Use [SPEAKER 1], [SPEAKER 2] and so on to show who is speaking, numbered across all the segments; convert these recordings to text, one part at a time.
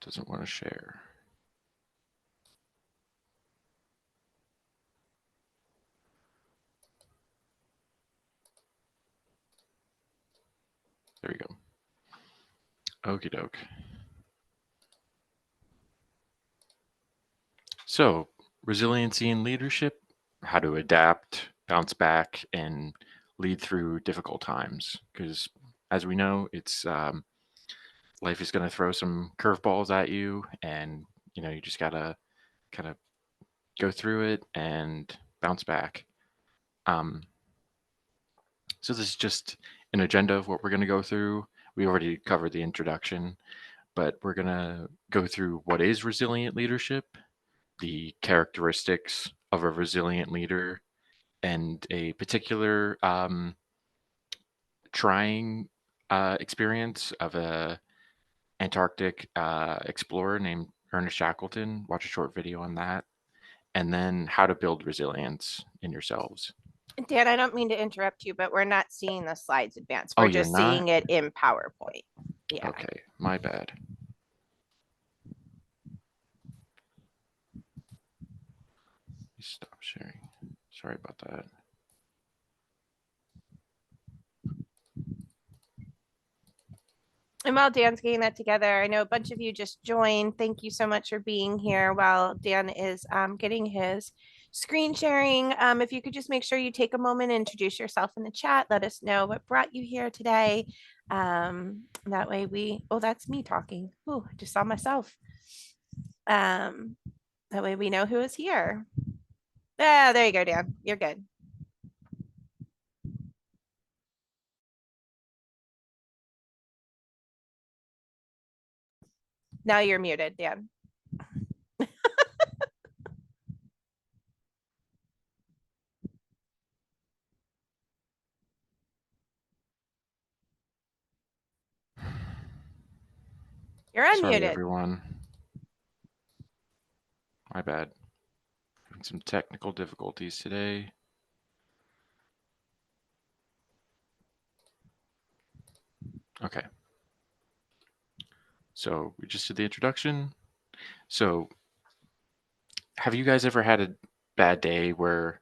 [SPEAKER 1] Doesn't want to share. There we go. Okie doke. So, resiliency in leadership, how to adapt, bounce back, and lead through difficult times. Because as we know, it's life is going to throw some curveballs at you, and you just gotta kind of go through it and bounce back. Um, so this is just an agenda of what we're going to go through. We already covered the introduction, but we're going to go through what is resilient leadership, the characteristics of a resilient leader, and a particular trying experience of a Antarctic explorer named Ernest Shackleton. Watch a short video on that. And then how to build resilience in yourselves.
[SPEAKER 2] Dan, I don't mean to interrupt you, but we're not seeing the slides advance.
[SPEAKER 1] Oh,
[SPEAKER 2] We're
[SPEAKER 1] you're
[SPEAKER 2] just
[SPEAKER 1] not?
[SPEAKER 2] seeing it in PowerPoint. Yeah.
[SPEAKER 1] Okay, my bad. Stop sharing. Sorry about that.
[SPEAKER 2] And while Dan's getting that together, I know a bunch of you just joined. Thank you so much for being here while Dan is getting his screen sharing. If you could just make sure you take a moment and introduce yourself in the chat, let us know what brought you here today. That way oh, that's me talking. Oh, I just saw myself. That way we know who is here. Ah, there you go, Dan. You're good. Now you're muted, Dan. You're unmuted.
[SPEAKER 1] Sorry, everyone. My bad. Having some technical difficulties today. Okay. So we just did the introduction. So have you guys ever had a bad day where,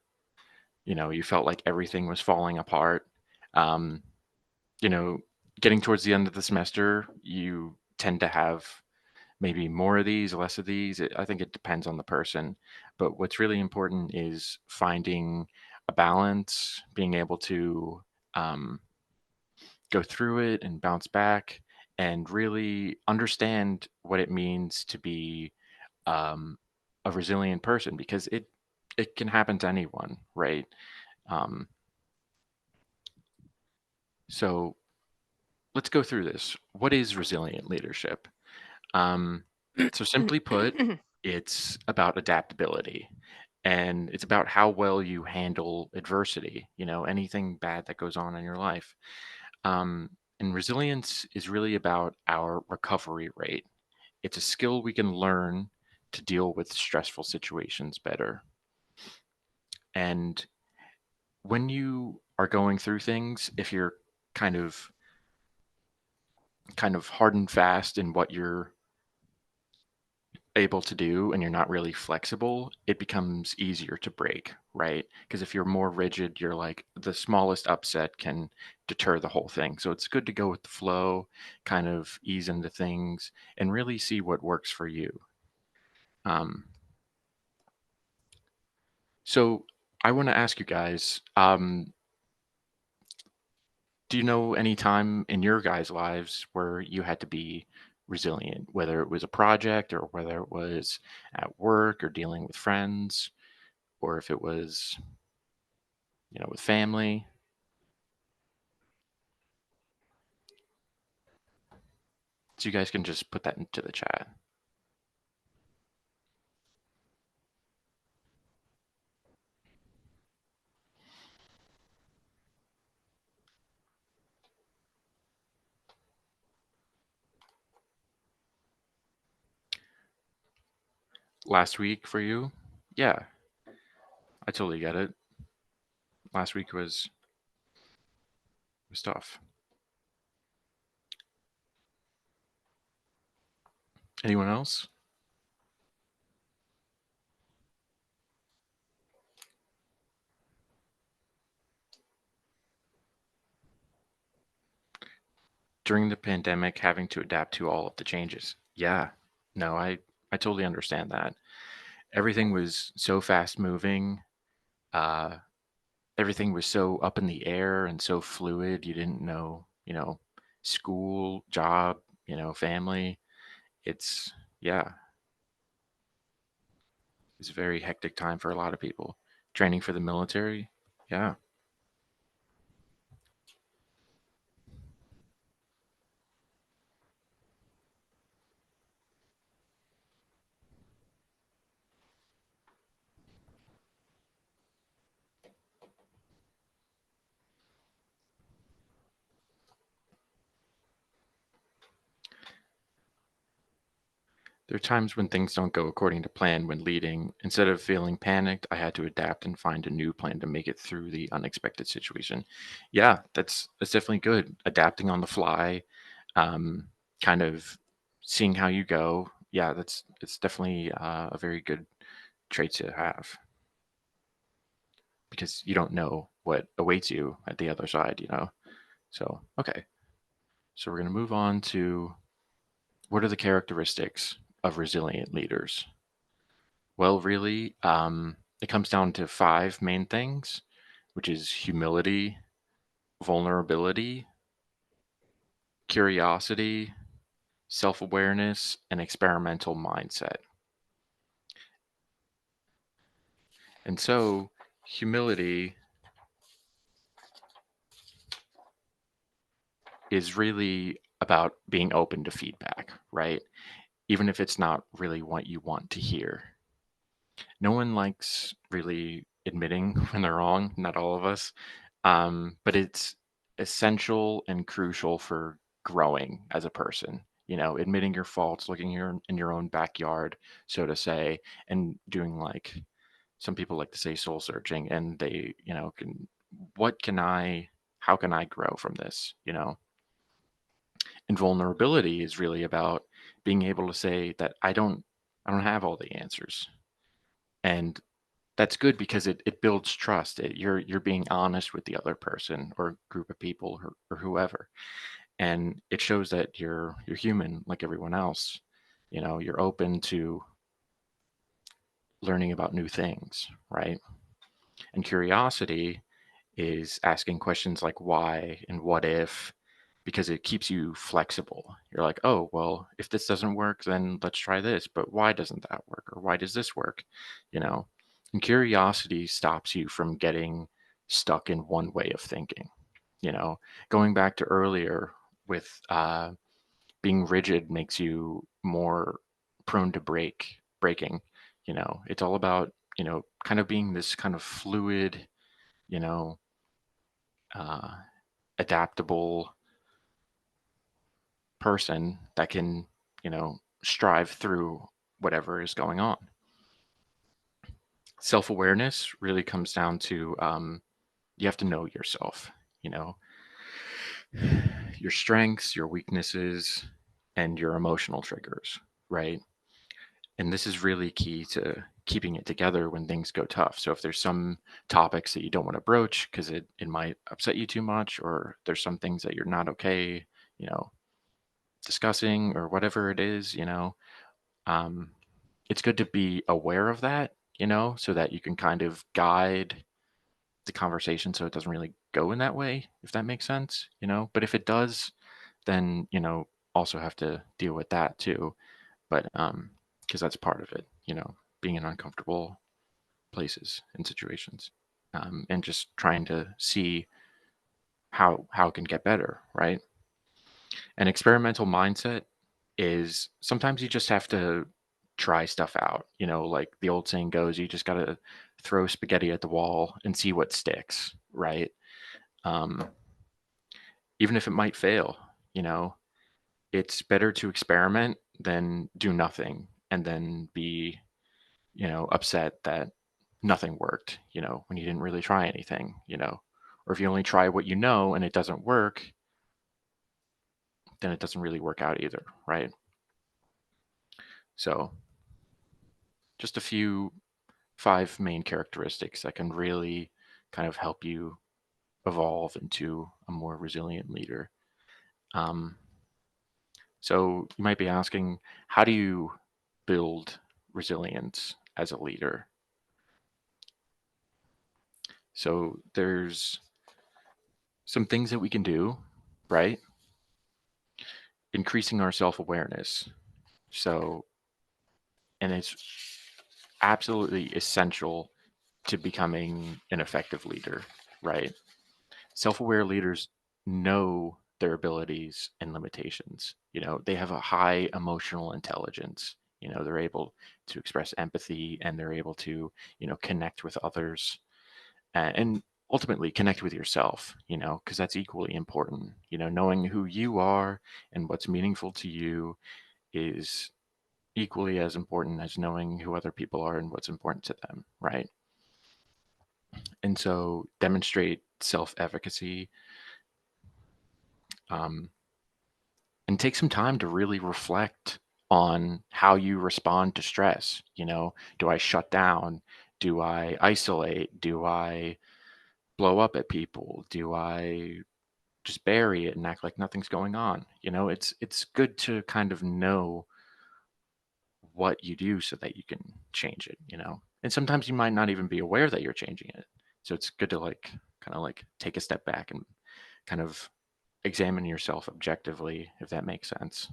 [SPEAKER 1] you felt like everything was falling apart? Um, Getting towards the end of the semester, you tend to have maybe more of these, less of these. I think it depends on the person. But what's really important is finding a balance, being able to um, go through it and bounce back and really understand what it means to be um, a resilient person, because it can happen to anyone, right? Um, so let's go through this. What is resilient leadership? Um, so simply put, it's about adaptability, and it's about how well you handle adversity, anything bad that goes on in your life. Um, and resilience is really about our recovery rate. It's a skill we can learn to deal with stressful situations better. And when you are going through things, if you're kind of hard and fast in what you're able to do and you're not really flexible, it becomes easier to break, right? Because if you're more rigid, you're like the smallest upset can deter the whole thing. So it's good to go with the flow, kind of ease into things, and really see what works for you. Um, so I want to ask you guys, do you know any time in your guys' lives where you had to be resilient, whether it was a project or whether it was at work or dealing with friends, or if it was, with family? So you guys can just put that into the chat. Last week for you? Yeah, I totally get it. Last week was tough. Anyone else? During the pandemic, having to adapt to all of the changes. Yeah, no, I totally understand that. Everything was so fast moving. Uh, Everything was so up in the air and so fluid. You didn't know, school, job, family. It's yeah, it's a very hectic time for a lot of people. Training for the military. Yeah. There are times when things don't go according to plan when leading. Instead of feeling panicked, I had to adapt and find a new plan to make it through the unexpected situation. Yeah, that's definitely good. Adapting on the fly, um, kind of seeing how you go. Yeah, that's it's definitely a very good trait to have because you don't know what awaits you at the other side. So, okay. So we're going to move on to what are the characteristics of resilient leaders? Well, really, it comes down to five main things, which is humility, vulnerability, curiosity, self awareness, and experimental mindset. And so, humility is really about being open to feedback, right? Even if it's not really what you want to hear. No one likes really admitting when they're wrong, not all of us. But it's essential and crucial for growing as a person. Admitting your faults, looking in your own backyard, so to say, and doing like some people like to say soul searching, and they, what can I, how can I grow from this? And vulnerability is really about being able to say that I don't have all the answers. And that's good because it builds trust. You're being honest with the other person or group of people or whoever, and it shows that you're human like everyone else. You're open to learning about new things, right? And curiosity is asking questions like why and what if, because it keeps you flexible. You're like, oh, well, if this doesn't work, then let's try this. But why doesn't that work? Or why does this work? You know, and curiosity stops you from getting stuck in one way of thinking. You know, going back to earlier with being rigid makes you more prone to breaking. It's all about, kind of being this kind of fluid, you know, uh, adaptable person that can, strive through whatever is going on. Self awareness really comes down to you have to know yourself, you know, your strengths, your weaknesses, and your emotional triggers, right? And this is really key to keeping it together when things go tough. So if there's some topics that you don't want to broach because it might upset you too much, or there's some things that you're not okay, you know, discussing or whatever it is, um, it's good to be aware of that, so that you can kind of guide the conversation so it doesn't really go in that way, if that makes sense. But if it does, then, also have to deal with that too. But because that's part of it, being in uncomfortable places and situations, and just trying to see how it can get better, right? An experimental mindset is sometimes you just have to try stuff out. Like the old saying goes, you just got to throw spaghetti at the wall and see what sticks, right? Um, Even if it might fail, you know, it's better to experiment than do nothing and then be, upset that nothing worked, when you didn't really try anything. Or if you only try what you know and it doesn't work, then it doesn't really work out either, right? So just a few 5 main characteristics that can really kind of help you evolve into a more resilient leader. Um, so you might be asking, how do you build resilience as a leader? So there's some things that we can do, right? Increasing our self-awareness. So, and it's absolutely essential to becoming an effective leader, right? Self-aware leaders know their abilities and limitations. They have a high emotional intelligence. They're able to express empathy, and they're able to, connect with others, and ultimately connect with yourself, because that's equally important. Knowing who you are and what's meaningful to you is equally as important as knowing who other people are and what's important to them, right? And so demonstrate self-efficacy, um, and take some time to really reflect on how you respond to stress. Do I shut down? Do I isolate? Do I blow up at people? Do I just bury it and act like nothing's going on? It's good to kind of know what you do so that you can change it. And sometimes you might not even be aware that you're changing it. So it's good to kind of take a step back and kind of examine yourself objectively, if that makes sense.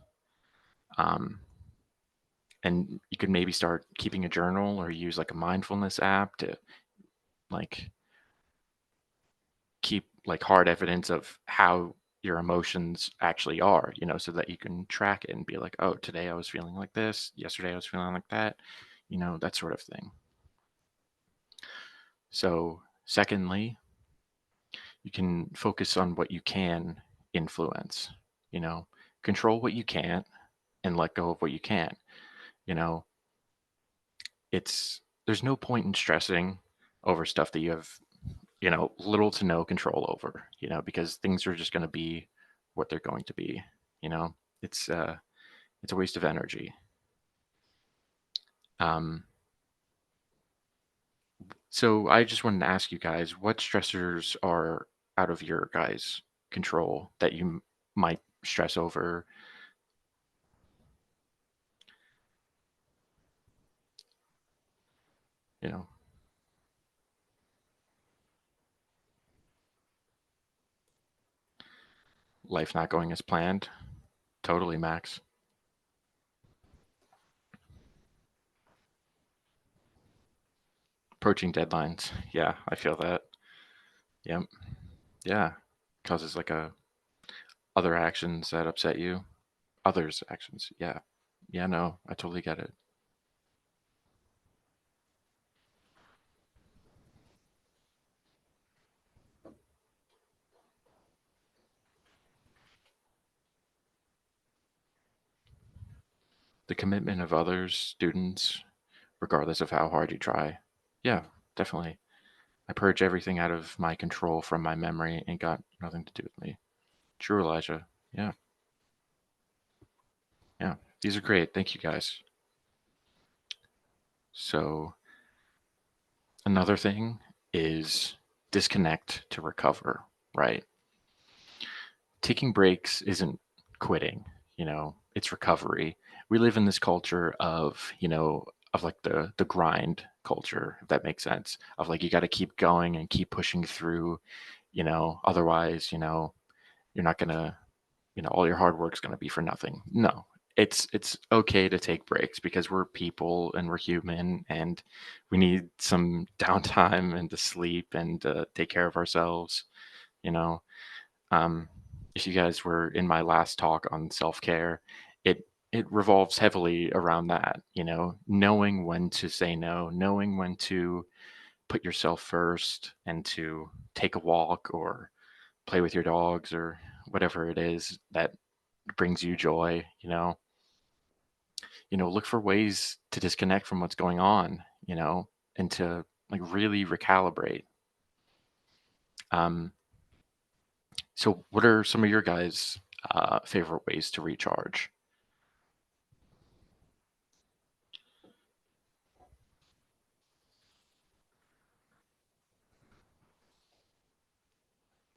[SPEAKER 1] Um, and you could maybe start keeping a journal or use like a mindfulness app to like keep like hard evidence of how your emotions actually are, so that you can track it and be like, oh, today I was feeling like this, yesterday I was feeling like that, that sort of thing. So secondly, you can focus on what you can influence, you know, control what you can't and let go of what you can. You know, there's no point in stressing over stuff that you have, little to no control over, because things are just going to be what they're going to be, you know. It's it's a waste of energy. Um, so I just wanted to ask you guys, what stressors are out of your guys' control that you might stress over? You know, life not going as planned. Totally, Max. Approaching deadlines. Yeah, I feel that. Yep. Yeah. Causes like a other actions that upset you. Others' actions. Yeah. Yeah, no, I totally get it. The commitment of others, students, regardless of how hard you try. Yeah, definitely. I purge everything out of my control from my memory and got nothing to do with me. True, Elijah. Yeah, yeah. These are great. Thank you guys. So, another thing is disconnect to recover, right? Taking breaks isn't quitting, it's recovery. We live in this culture of, of like the grind culture, if that makes sense, of like you got to keep going and keep pushing through, otherwise, you're not going to, all your hard work's going to be for nothing. No. It's okay to take breaks because we're people and we're human and we need some downtime and to sleep and to take care of ourselves, you know. Um, if you guys were in my last talk on self-care, it revolves heavily around that, knowing when to say no, knowing when to put yourself first and to take a walk or play with your dogs or whatever it is that brings you joy, look for ways to disconnect from what's going on, and to like really recalibrate. Um, so what are some of your guys' favorite ways to recharge?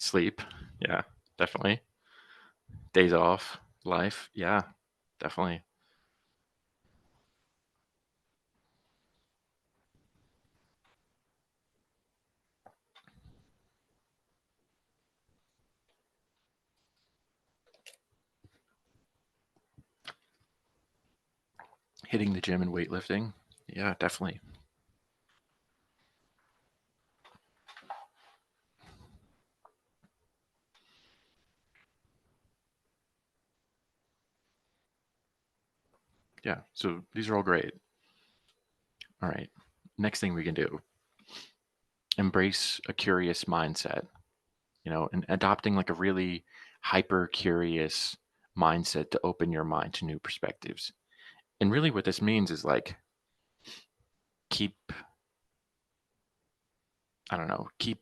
[SPEAKER 1] Sleep. Yeah, definitely. Days off. Life. Yeah, definitely. Hitting the gym and weightlifting. Yeah, definitely. Yeah. So these are all great. All right. Next thing we can do, embrace a curious mindset, and adopting like a really hyper curious mindset to open your mind to new perspectives. And really what this means is like keep, I don't know, keep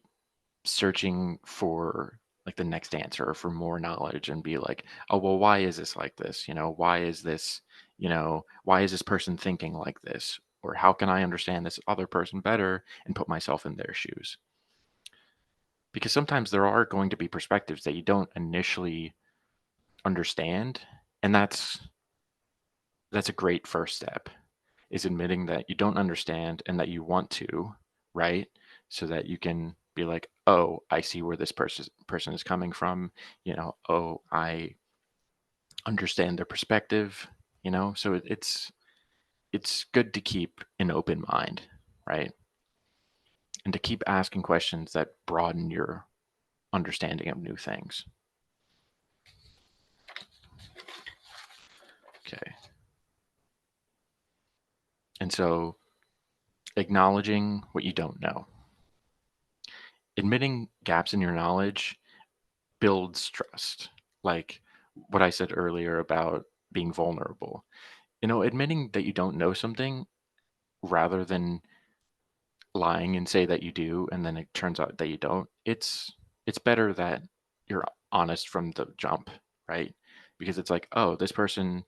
[SPEAKER 1] searching for like the next answer or for more knowledge and be like, oh, well, why is this like this? Why is this, why is this person thinking like this? Or how can I understand this other person better and put myself in their shoes? Because sometimes there are going to be perspectives that you don't initially understand. And that's a great first step, is admitting that you don't understand and that you want to, right? So that you can be like, oh, I see where this person is coming from. Oh, I understand their perspective. So it's good to keep an open mind, right? And to keep asking questions that broaden your understanding of new things. Okay. And so acknowledging what you don't know, admitting gaps in your knowledge builds trust. Like what I said earlier about being vulnerable. Admitting that you don't know something rather than lying and say that you do and then it turns out that you don't. It's better that you're honest from the jump, right? Because it's like, oh, this person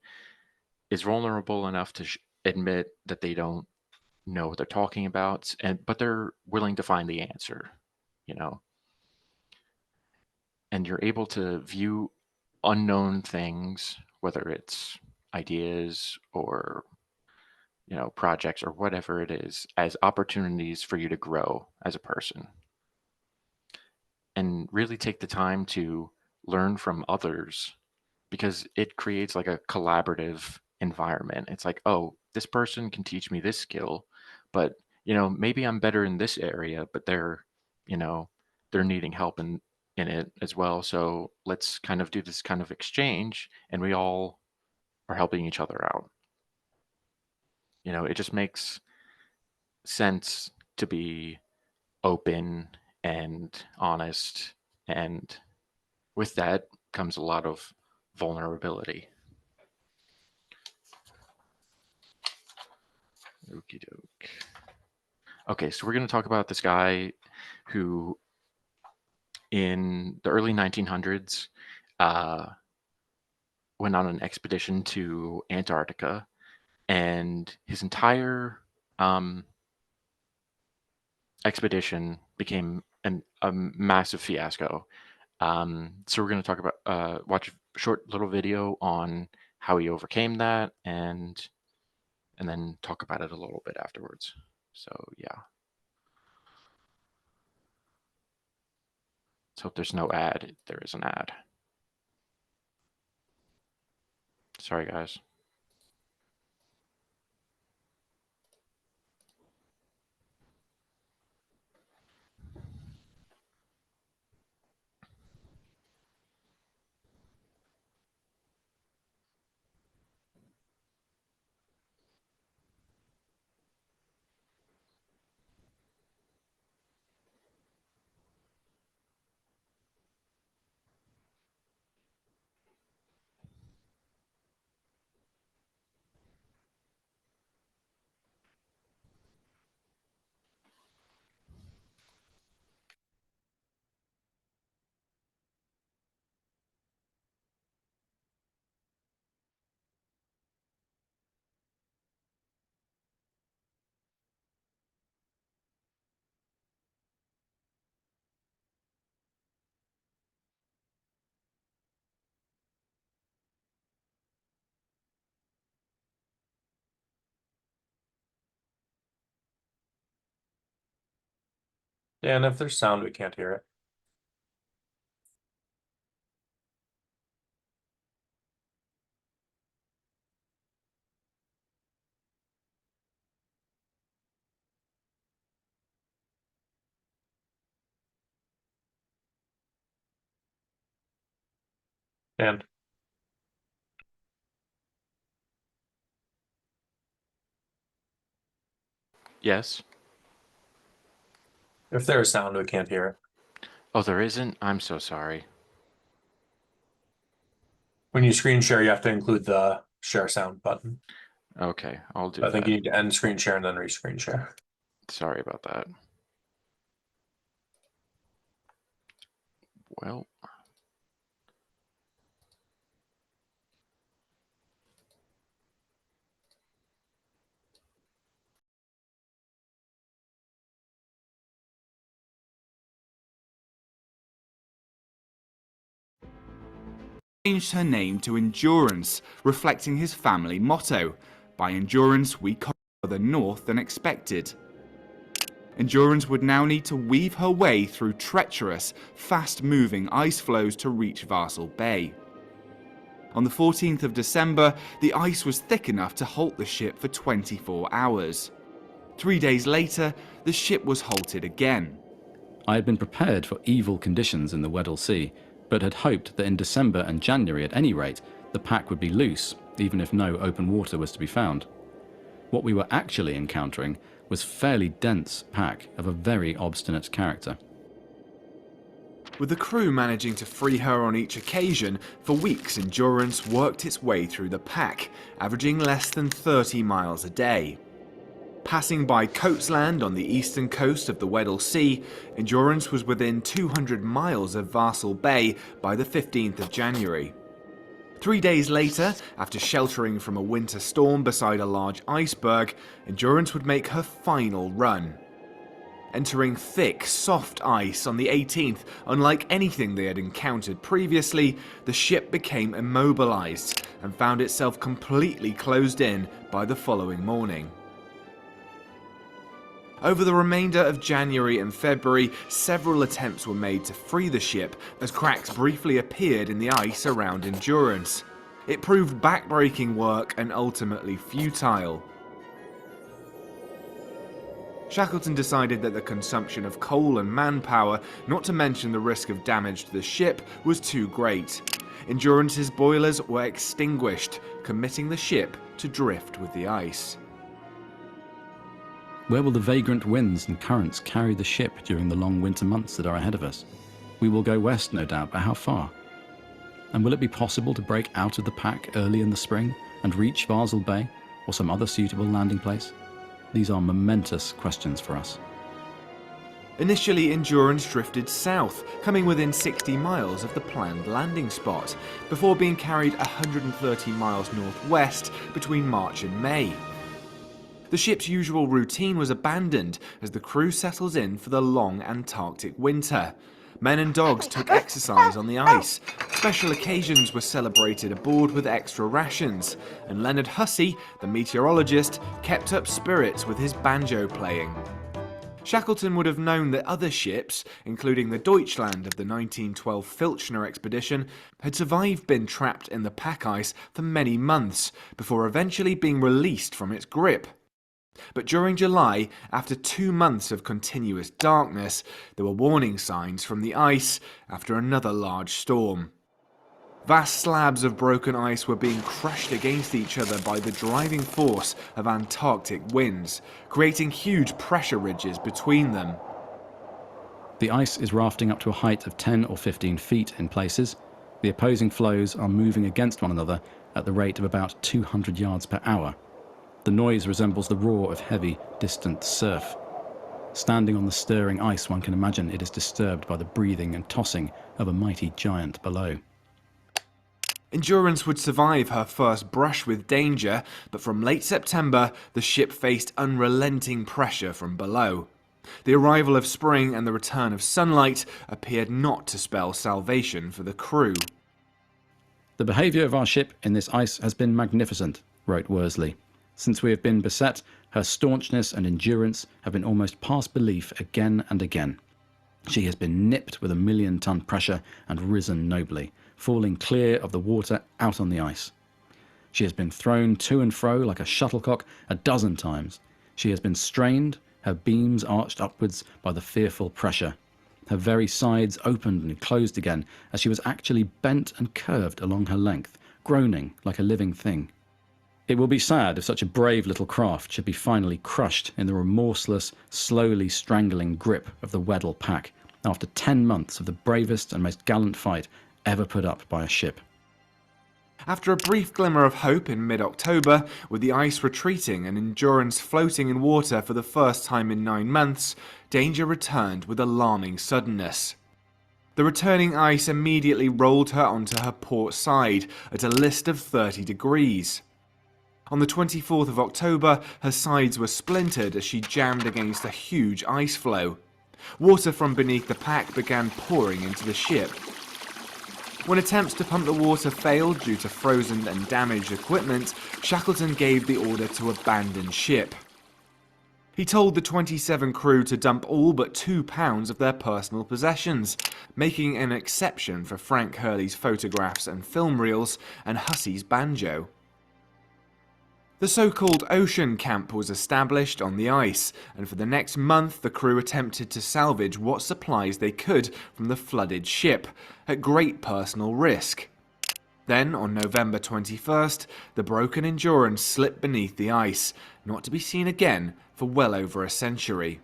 [SPEAKER 1] is vulnerable enough to admit that they don't know what they're talking about, and but they're willing to find the answer, you know, and you're able to view unknown things, whether it's ideas or projects or whatever it is, as opportunities for you to grow as a person and really take the time to learn from others because it creates like a collaborative environment. It's like, oh, this person can teach me this skill, but maybe I'm better in this area, but you know, they're needing help in it as well. So let's kind of do this kind of exchange and we all are helping each other out. It just makes sense to be open and honest, and with that comes a lot of vulnerability. Okie doke. Okay, so we're going to talk about this guy who, in the early 1900s, uh, went on an expedition to Antarctica, and his entire um, expedition became a massive fiasco. So we're going to talk about watch a short little video on how he overcame that, and then talk about it a little bit afterwards. So yeah, let's hope there's no ad. There is an ad. Sorry, guys.
[SPEAKER 3] And if there's sound, we can't hear it. And
[SPEAKER 1] Yes.
[SPEAKER 3] if there is sound, we can't hear it.
[SPEAKER 1] Oh, there isn't? I'm so sorry.
[SPEAKER 3] When you screen share, you have to include the share sound button.
[SPEAKER 1] Okay, I'll do
[SPEAKER 3] I think
[SPEAKER 1] that.
[SPEAKER 3] you need to end screen share and then re-screen share.
[SPEAKER 1] Sorry about that. Well,
[SPEAKER 4] changed her name to Endurance, reflecting his family motto: by endurance we conquer further north than expected. Endurance would now need to weave her way through treacherous, fast-moving ice floes to reach Varsel Bay. On the 14th of December, the ice was thick enough to halt the ship for 24 hours. 3 days later, the ship was halted again.
[SPEAKER 5] I had been prepared for evil conditions in the Weddell Sea, but had hoped that in December and January at any rate, the pack would be loose, even if no open water was to be found. What we were actually encountering was fairly dense pack of a very obstinate character.
[SPEAKER 4] With the crew managing to free her on each occasion, for weeks Endurance worked its way through the pack, averaging less than 30 miles a day. Passing by Coates Land on the eastern coast of the Weddell Sea, Endurance was within 200 miles of Varsel Bay by the 15th of January. 3 days later, after sheltering from a winter storm beside a large iceberg, Endurance would make her final run. Entering thick, soft ice on the 18th, unlike anything they had encountered previously, the ship became immobilized and found itself completely closed in by the following morning. Over the remainder of January and February, several attempts were made to free the ship as cracks briefly appeared in the ice around Endurance. It proved backbreaking work and ultimately futile. Shackleton decided that the consumption of coal and manpower, not to mention the risk of damage to the ship, was too great. Endurance's boilers were extinguished, committing the ship to drift with the ice.
[SPEAKER 5] Where will the vagrant winds and currents carry the ship during the long winter months that are ahead of us? We will go west, no doubt, but how far? And will it be possible to break out of the pack early in the spring and reach Varsel Bay or some other suitable landing place? These are momentous questions for us.
[SPEAKER 4] Initially, Endurance drifted south, coming within 60 miles of the planned landing spot, before being carried 130 miles northwest between March and May. The ship's usual routine was abandoned as the crew settles in for the long Antarctic winter. Men and dogs took exercise on the ice. Special occasions were celebrated aboard with extra rations, and Leonard Hussey, the meteorologist, kept up spirits with his banjo playing. Shackleton would have known that other ships, including the Deutschland of the 1912 Filchner expedition, had survived being trapped in the pack ice for many months before eventually being released from its grip. But during July, after 2 months of continuous darkness, there were warning signs from the ice after another large storm. Vast slabs of broken ice were being crushed against each other by the driving force of Antarctic winds, creating huge pressure ridges between them.
[SPEAKER 5] The ice is rafting up to a height of 10 or 15 feet in places. The opposing floes are moving against one another at the rate of about 200 yards per hour. The noise resembles the roar of heavy, distant surf. Standing on the stirring ice, one can imagine it is disturbed by the breathing and tossing of a mighty giant below.
[SPEAKER 4] Endurance would survive her first brush with danger, but from late September, the ship faced unrelenting pressure from below. The arrival of spring and the return of sunlight appeared not to spell salvation for the crew.
[SPEAKER 5] The behaviour of our ship in this ice has been magnificent, wrote Worsley. Since we have been beset, her staunchness and endurance have been almost past belief again and again. She has been nipped with a 1,000,000-ton pressure and risen nobly, falling clear of the water out on the ice. She has been thrown to and fro like a shuttlecock a dozen times. She has been strained, her beams arched upwards by the fearful pressure. Her very sides opened and closed again as she was actually bent and curved along her length, groaning like a living thing. It will be sad if such a brave little craft should be finally crushed in the remorseless, slowly strangling grip of the Weddell pack after 10 months of the bravest and most gallant fight ever put up by a ship.
[SPEAKER 4] After a brief glimmer of hope in mid-October, with the ice retreating and Endurance floating in water for the first time in 9 months, danger returned with alarming suddenness. The returning ice immediately rolled her onto her port side at a list of 30 degrees. On the 24th of October, her sides were splintered as she jammed against a huge ice floe. Water from beneath the pack began pouring into the ship. When attempts to pump the water failed due to frozen and damaged equipment, Shackleton gave the order to abandon ship. He told the 27 crew to dump all but 2 pounds of their personal possessions, making an exception for Frank Hurley's photographs and film reels and Hussey's banjo. The so-called Ocean Camp was established on the ice, and for the next month the crew attempted to salvage what supplies they could from the flooded ship, at great personal risk. Then, on November 21st, the broken Endurance slipped beneath the ice, not to be seen again for well over a century.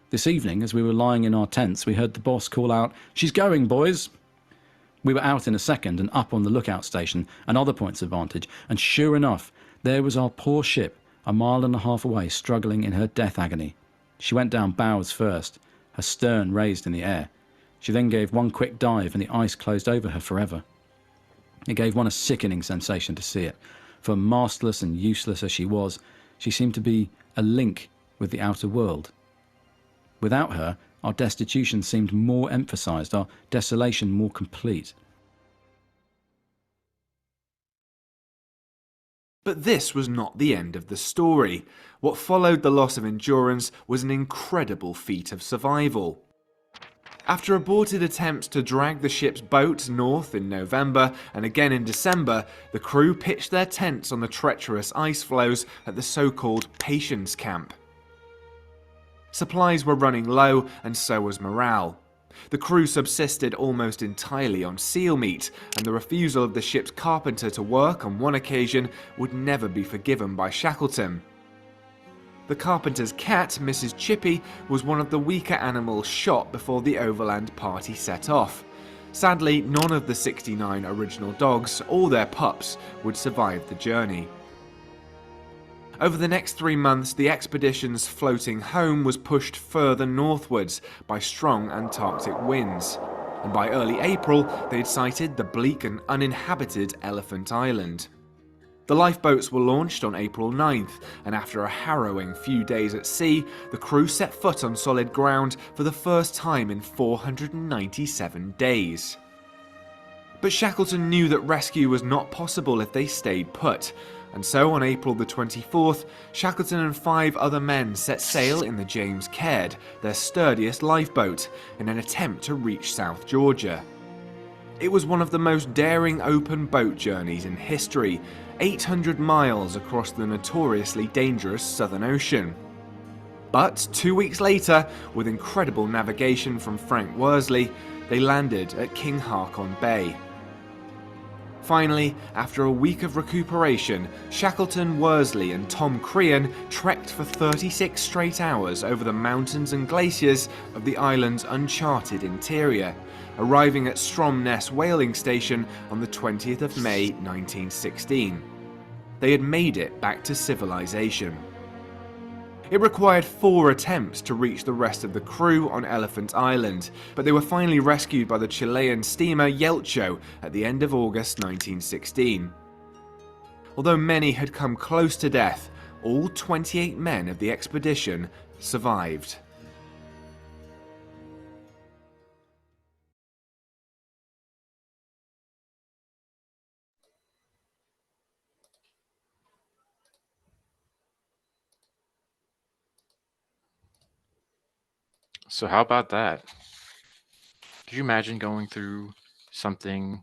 [SPEAKER 5] This evening, as we were lying in our tents, we heard the boss call out, "She's going, boys!" We were out in a second and up on the lookout station and other points of vantage, and sure enough, there was our poor ship, 1.5 miles away, struggling in her death agony. She went down bows first, her stern raised in the air. She then gave one quick dive and the ice closed over her forever. It gave one a sickening sensation to see it, for mastless and useless as she was, she seemed to be a link with the outer world. Without her, our destitution seemed more emphasised, our desolation more complete.
[SPEAKER 4] But this was not the end of the story. What followed the loss of Endurance was an incredible feat of survival. After aborted attempts to drag the ship's boat north in November and again in December, the crew pitched their tents on the treacherous ice floes at the so-called Patience Camp. Supplies were running low, and so was morale. The crew subsisted almost entirely on seal meat, and the refusal of the ship's carpenter to work on one occasion would never be forgiven by Shackleton. The carpenter's cat, Mrs. Chippy, was one of the weaker animals shot before the overland party set off. Sadly, none of the 69 original dogs or their pups would survive the journey. Over the next 3 months, the expedition's floating home was pushed further northwards by strong Antarctic winds, and by early April they had sighted the bleak and uninhabited Elephant Island. The lifeboats were launched on April 9th, and after a harrowing few days at sea, the crew set foot on solid ground for the first time in 497 days. But Shackleton knew that rescue was not possible if they stayed put, and so on April the 24th, Shackleton and 5 other men set sail in the James Caird, their sturdiest lifeboat, in an attempt to reach South Georgia. It was one of the most daring open boat journeys in history, 800 miles across the notoriously dangerous Southern Ocean. But 2 weeks later, with incredible navigation from Frank Worsley, they landed at King Haakon Bay. Finally, after a week of recuperation, Shackleton, Worsley and Tom Crean trekked for 36 straight hours over the mountains and glaciers of the island's uncharted interior, arriving at Stromness whaling station on the 20th of May 1916. They had made it back to civilization. It required 4 attempts to reach the rest of the crew on Elephant Island, but they were finally rescued by the Chilean steamer Yelcho at the end of August 1916. Although many had come close to death, all 28 men of the expedition survived.
[SPEAKER 1] So how about that? Could you imagine going through something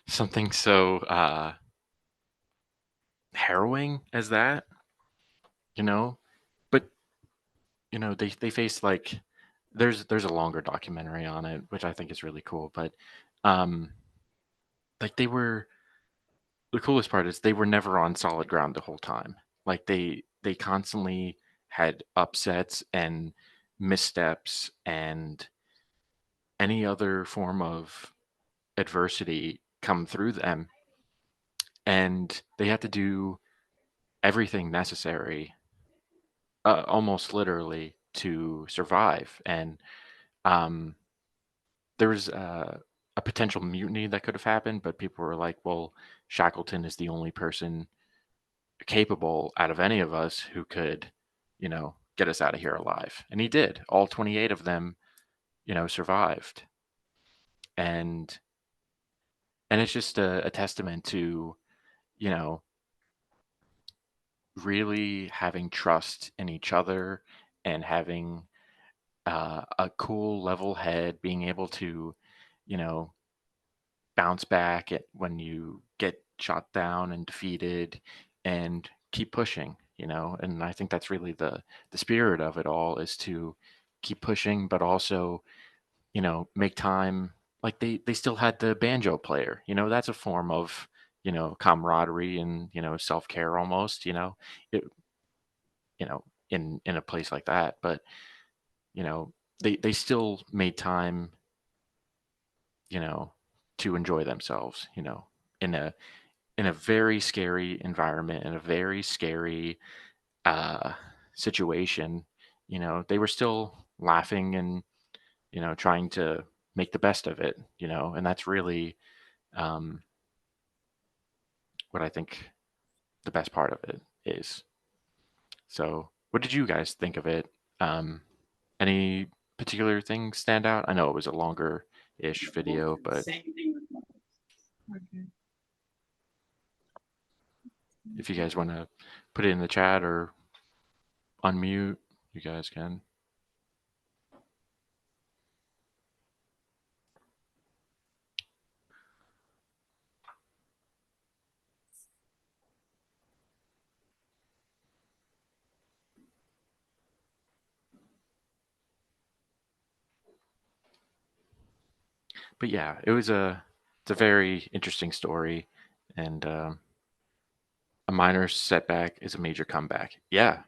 [SPEAKER 1] something so harrowing as that, you know? But they face like there's a longer documentary on it, which I think is really cool. But um, like the coolest part is they were never on solid ground the whole time. Like they constantly had upsets and missteps and any other form of adversity come through them, and they had to do everything necessary, almost literally, to survive. And um, there was a potential mutiny that could have happened, but people were like, "Well, Shackleton is the only person capable out of any of us who could, get us out of here alive." And he did. All 28 of them, survived. And it's just a testament to, you know, really having trust in each other and having a cool level head, being able to, you know, bounce back when you get shot down and defeated and keep pushing, and I think that's really the spirit of it all, is to keep pushing, but also, make time. Like they still had the banjo player, that's a form of, camaraderie and, self-care almost, it, in a place like that. But, you know, they still made time, you know, to enjoy themselves, in a very scary environment, in a very scary uh situation. They were still laughing and, trying to make the best of it, and that's really um what I think the best part of it is. So what did you guys think of it? Any particular things stand out? I know it was a longer ish video, but if you guys want to put it in the chat or unmute, you guys can. But yeah, it's a very interesting story, and a minor setback is a major comeback. Yeah,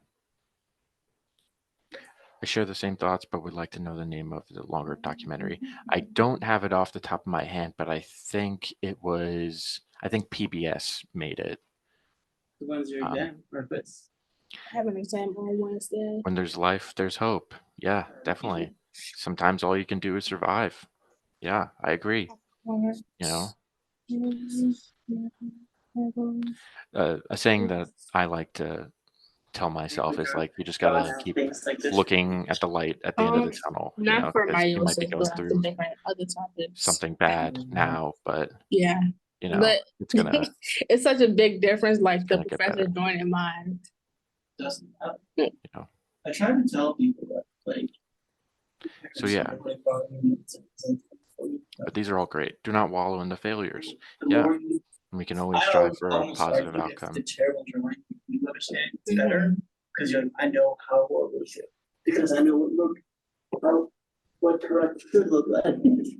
[SPEAKER 1] I share the same thoughts, but would like to know the name of the longer documentary. I don't have it off the top of my head, but I think PBS made it.
[SPEAKER 6] When's your
[SPEAKER 1] Um,
[SPEAKER 6] exam purpose? I have an exam on Wednesday.
[SPEAKER 1] when there's life, there's hope. Yeah, definitely. Sometimes all you can do is survive. Yeah, I agree. You know, a saying that I like to tell myself is like, you just gotta keep
[SPEAKER 6] Things like this.
[SPEAKER 1] looking at the light at the end of the tunnel,
[SPEAKER 6] Not for
[SPEAKER 1] because you might be
[SPEAKER 6] meiosis,
[SPEAKER 1] going
[SPEAKER 6] but after
[SPEAKER 1] through
[SPEAKER 6] different other topics.
[SPEAKER 1] something bad now, but
[SPEAKER 6] Yeah, but
[SPEAKER 1] it's gonna
[SPEAKER 6] it's such a big difference. Like the
[SPEAKER 1] gonna get
[SPEAKER 6] professor
[SPEAKER 1] better.
[SPEAKER 6] joining mine. Doesn't happen. I try to tell people that, like.
[SPEAKER 1] So yeah, but these are all great. Do not wallow in the failures. Yeah, and we can always strive for a positive outcome.
[SPEAKER 6] It's a terrible drawing. You understand? It's better because you're. I know how horrible it should. Because I know what correct should look like.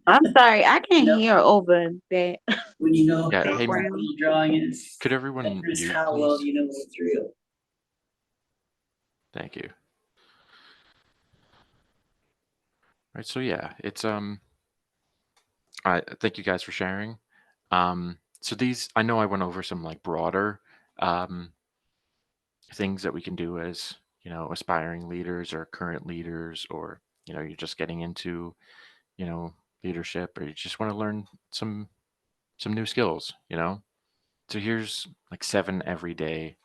[SPEAKER 7] I'm sorry, I can't hear over that.
[SPEAKER 6] When you know
[SPEAKER 1] Yeah,
[SPEAKER 6] how
[SPEAKER 1] hey,
[SPEAKER 6] horrible the drawing is.
[SPEAKER 1] could everyone
[SPEAKER 6] That's
[SPEAKER 1] mute,
[SPEAKER 6] how well
[SPEAKER 1] please?
[SPEAKER 6] you know what's real.
[SPEAKER 1] Thank you. All right, so yeah, it's I thank you guys for sharing. So these, I know I went over some like broader um things that we can do as, aspiring leaders or current leaders, or, you're just getting into, leadership, or you just want to learn some new skills, So here's like 7 everyday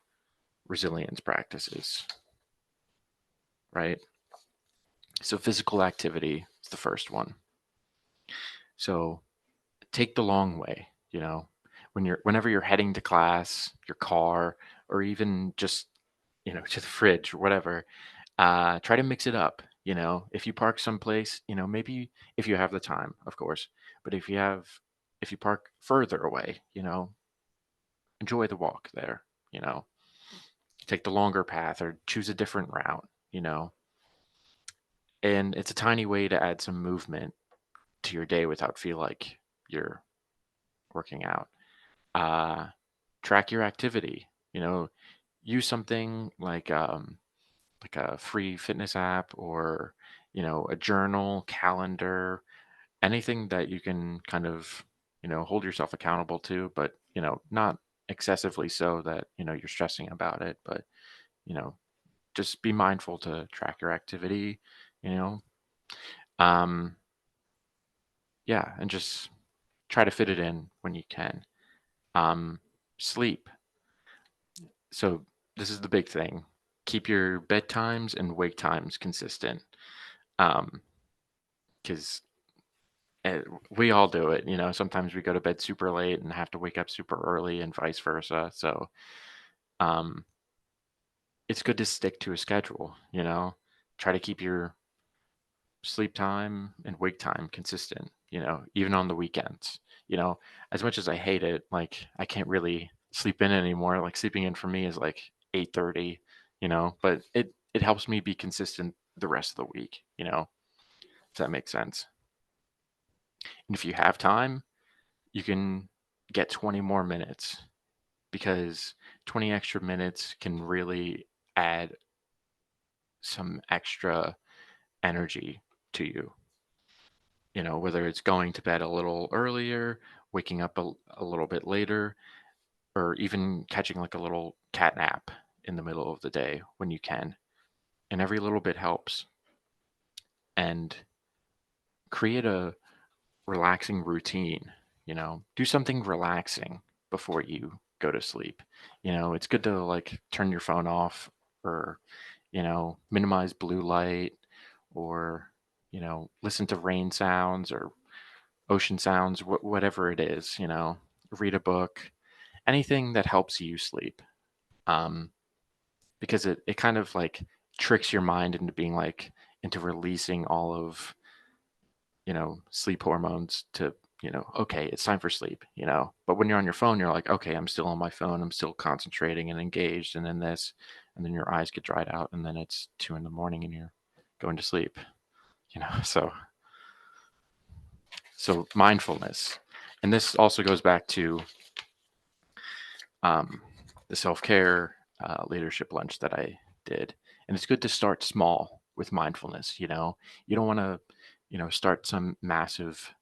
[SPEAKER 1] resilience practices, right? So physical activity is the first one. So take the long way, whenever you're heading to class, your car, or even just, to the fridge or whatever, Try to mix it up. If you park someplace, maybe if you have the time, of course, but if you park further away, enjoy the walk there, you know, take the longer path or choose a different route, you know, and it's a tiny way to add some movement to your day without feel like you're working out. Uh, Track your activity, use something like a free fitness app or, a journal, calendar, anything that you can kind of, hold yourself accountable to, but, not excessively so that, you're stressing about it, but, you know, just be mindful to track your activity, you know. Um, yeah, and just try to fit it in when you can. Um, Sleep. So this is the big thing. Keep your bedtimes and wake times consistent. Because we all do it, sometimes we go to bed super late and have to wake up super early and vice versa. So um, it's good to stick to a schedule, try to keep your sleep time and wake time consistent, even on the weekends. As much as I hate it, like I can't really sleep in anymore. Like sleeping in for me is like 8:30, but it helps me be consistent the rest of the week, Does that make sense? And if you have time, you can get 20 more minutes because 20 extra minutes can really add some extra energy to you. Whether it's going to bed a little earlier, waking up a little bit later, or even catching like a little cat nap in the middle of the day when you can. And every little bit helps. And create a relaxing routine, do something relaxing before you go to sleep. It's good to like turn your phone off or, minimize blue light or, listen to rain sounds or ocean sounds, whatever it is, read a book, anything that helps you sleep. Um, because it kind of like tricks your mind into being like, into releasing all of, sleep hormones to, okay, it's time for sleep, But when you're on your phone, you're like, okay, I'm still on my phone. I'm still concentrating and engaged and then this, and then your eyes get dried out and then it's 2 a.m. and you're going to sleep, so mindfulness. And this also goes back to um, the self-care leadership lunch that I did. And it's good to start small with mindfulness, You don't want to, start some massive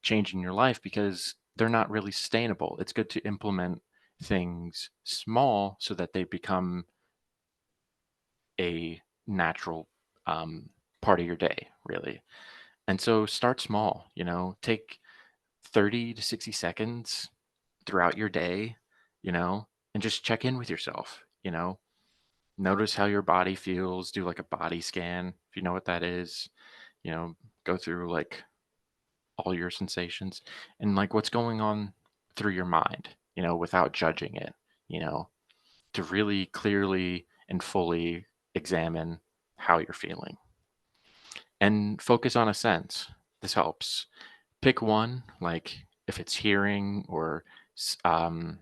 [SPEAKER 1] change in your life because they're not really sustainable. It's good to implement things small so that they become a natural um, part of your day, really. And so start small, take 30 to 60 seconds throughout your day, and just check in with yourself, notice how your body feels, do like a body scan, if you know what that is, you know, go through like all your sensations and like what's going on through your mind, without judging it, you know, to really clearly and fully examine how you're feeling and focus on a sense. This helps. Pick one, like if it's hearing s- um,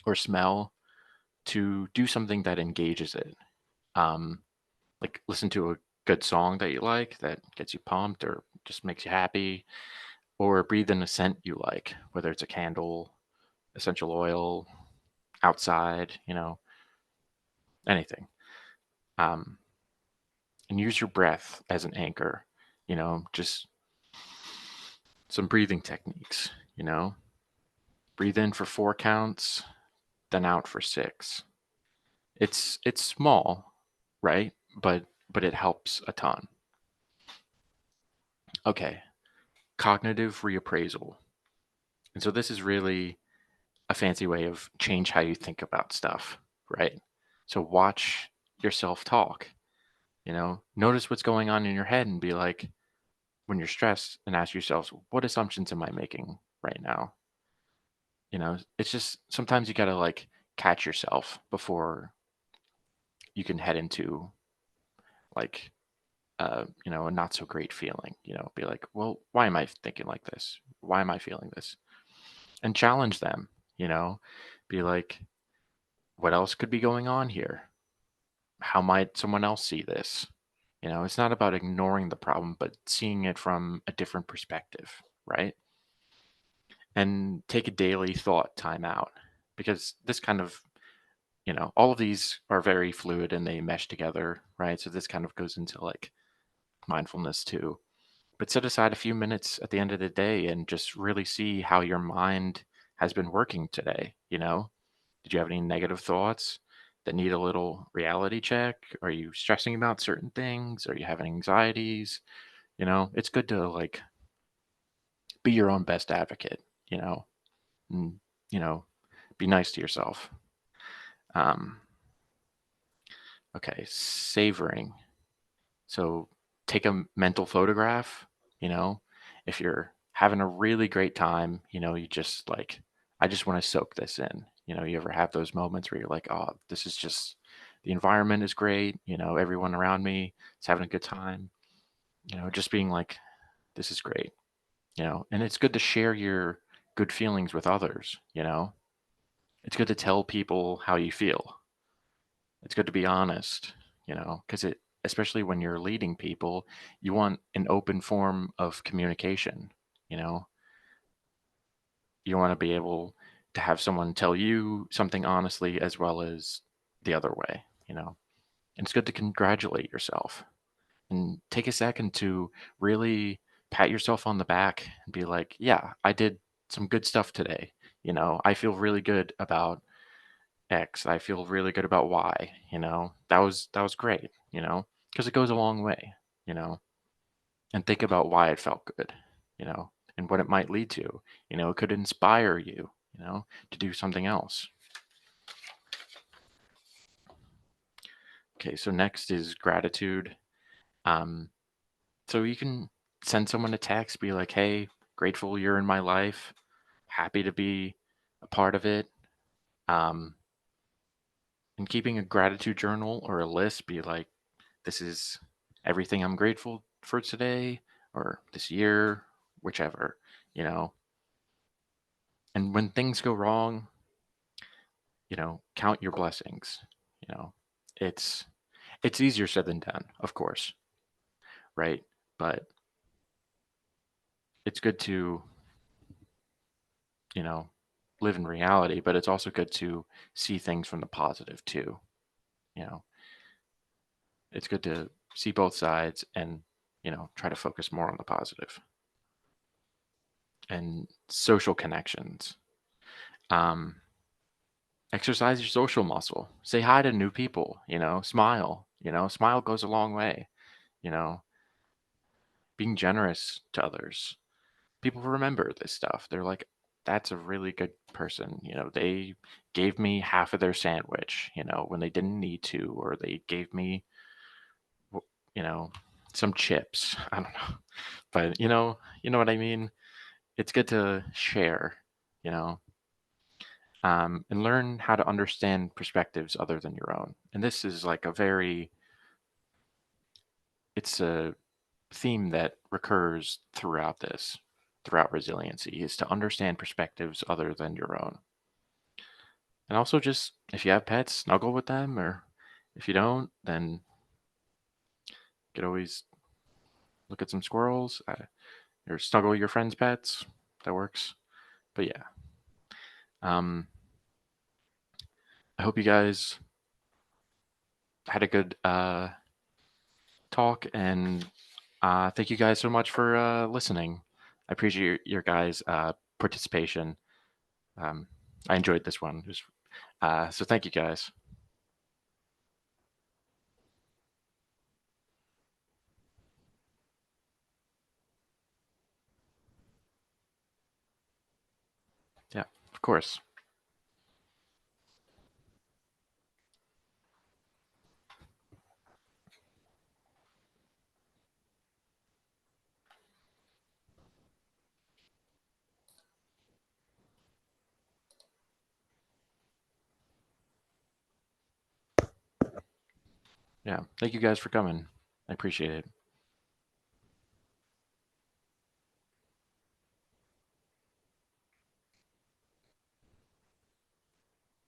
[SPEAKER 1] or smell, to do something that engages it. Um, like listen to a good song that you like that gets you pumped or just makes you happy, or breathe in a scent you like, whether it's a candle, essential oil, outside, anything. Um, and use your breath as an anchor, just some breathing techniques, breathe in for 4 counts, then out for 6. It's small, right? But it helps a ton. Okay, cognitive reappraisal. And so this is really a fancy way of change how you think about stuff, right? So watch yourself talk, notice what's going on in your head and be like, when you're stressed, and ask yourselves, what assumptions am I making right now? It's just sometimes you got to like catch yourself before you can head into like a not so great feeling. Be like, well, why am I thinking like this? Why am I feeling this? And challenge them. You know, be like, what else could be going on here? How might someone else see this? It's not about ignoring the problem, but seeing it from a different perspective, right? And take a daily thought time out, because this kind of, all of these are very fluid and they mesh together, right? So this kind of goes into like mindfulness too. But set aside a few minutes at the end of the day and just really see how your mind has been working today. Did you have any negative thoughts that need a little reality check? Are you stressing about certain things? Are you having anxieties? It's good to like be your own best advocate, and, be nice to yourself. Um, okay, savoring. So take a mental photograph, you know, if you're having a really great time, you just like, I just want to soak this in. You ever have those moments where you're like, oh, this is just, the environment is great, everyone around me is having a good time, just being like, this is great, and it's good to share your good feelings with others. It's good to tell people how you feel. It's good to be honest, because especially when you're leading people, you want an open form of communication, you know. You want to be able to have someone tell you something honestly as well as the other way. And it's good to congratulate yourself and take a second to really pat yourself on the back and be like, yeah, I did some good stuff today. I feel really good about X. I feel really good about Y. That was great. Because it goes a long way. You know, and think about why it felt good. And what it might lead to. It could inspire you. To do something else. Okay, so next is gratitude. Um, so you can send someone a text, be like, "Hey, grateful you're in my life. Happy to be a part of it." Um, and keeping a gratitude journal or a list, be like, this is everything I'm grateful for today or this year, whichever, you know. And when things go wrong, count your blessings. You know, it's it's easier said than done, of course, right? But it's good to, you know, live in reality, but it's also good to see things from the positive too. You know, it's good to see both sides and, try to focus more on the positive. And social connections. Um, Exercise your social muscle. Say hi to new people, smile, smile goes a long way, you know, being generous to others. People remember this stuff. They're like, that's a really good person. They gave me half of their sandwich, when they didn't need to, or they gave me, you know, some chips. I don't know. But, you know what I mean? It's good to share, you know, and learn how to understand perspectives other than your own. And this is like it's a theme that recurs throughout resiliency, is to understand perspectives other than your own. And also, just if you have pets, snuggle with them, or if you don't, then you could always look at some squirrels, or snuggle your friends' pets. That works. But yeah, um, I hope you guys had a good talk, and thank you guys so much for listening. I appreciate your guys' participation. Um, I enjoyed this one. So thank you guys. Yeah, of course. Yeah, thank you guys for coming. I appreciate it.